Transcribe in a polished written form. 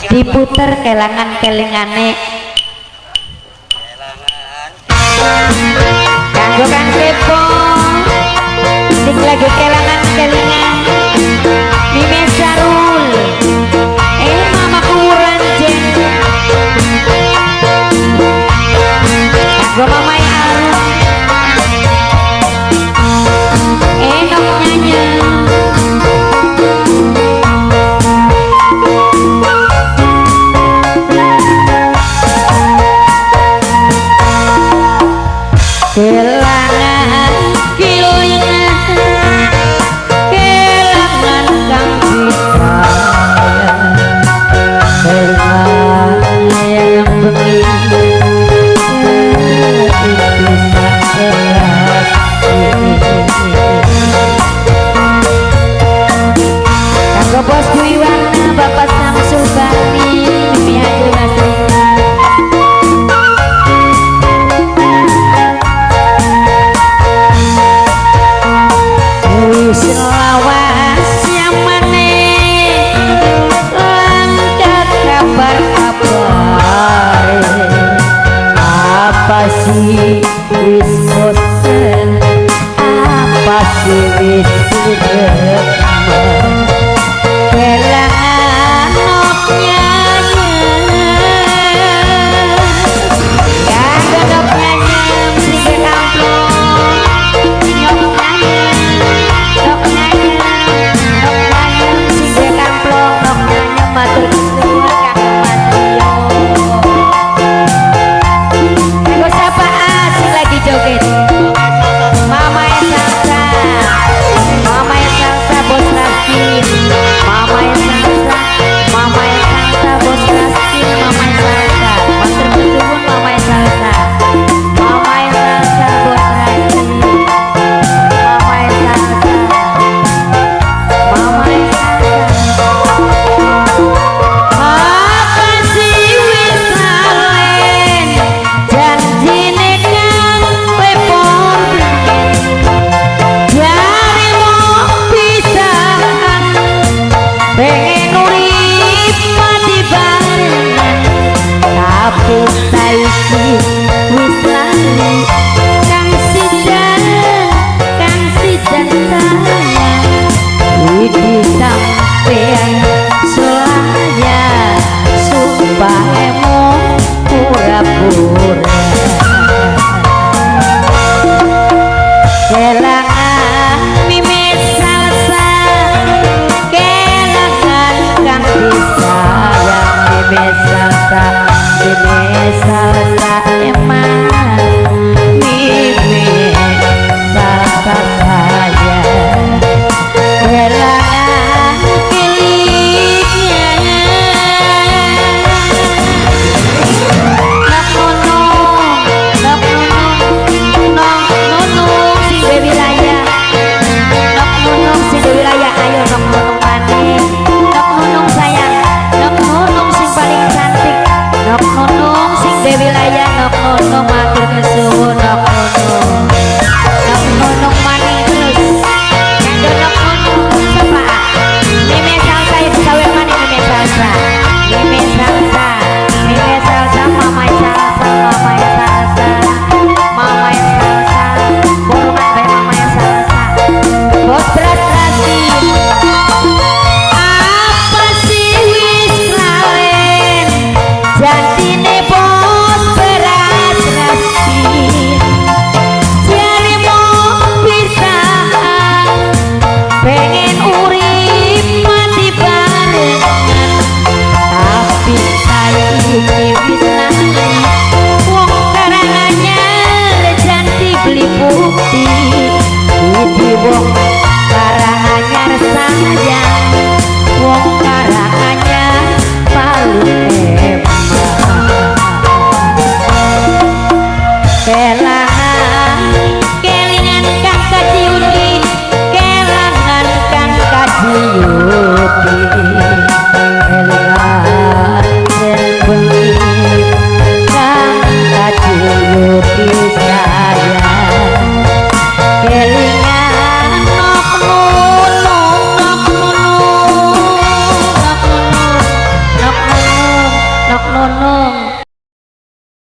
diputer kelangan-kelingane kanggo Kang Kepo sing lagi kelangan-kelingan Mime Sarul Mama Kuran Jen kanggo Mama Arum Enok nyanyi kelangan kilingan kelangan kang disayang kelangan yang bengi itu sakelas kanggo Bos Dwi Warna Bapak Samsul Bani Mimi Hayu Basri selawas yang mana langkat kabar-kabar apa sih wis bosen apa sih wis sudah kelangan noknya kagak noknya mesti ke kampung matur kesuwun Kang Matrio kanggo sapa asik lagi joget Mama Salsa Bos Raskin Mama Salsa Bos Raskin Mama Salsa matur kesuwun Mama Salsa Bos Raskin Mama Salsa saiki wis lali kang sidan sayang iki sampean selaya supaya pura-pura kelangan Mime Salsa kelangan kang disayang Mime Salsa emang Mime Salsa saya kelangan kilingan nok nunung si Dewi Raya nok nunung si Dewi Raya ayo nok nunung manis nok nunung sayang nok nunung sing paling cantik nok nunung sing Dewi Raya nok nunung matur kesuwun nok nunung manis terus kanggo nok nunung sapa Mime Salsa ibu sawer manis Mime Salsa Mama Salsa borongan bae Mama Salsa Bos Beras Rasin apa sih wis lalen jantine Bos Beras Rasin Nok Nunung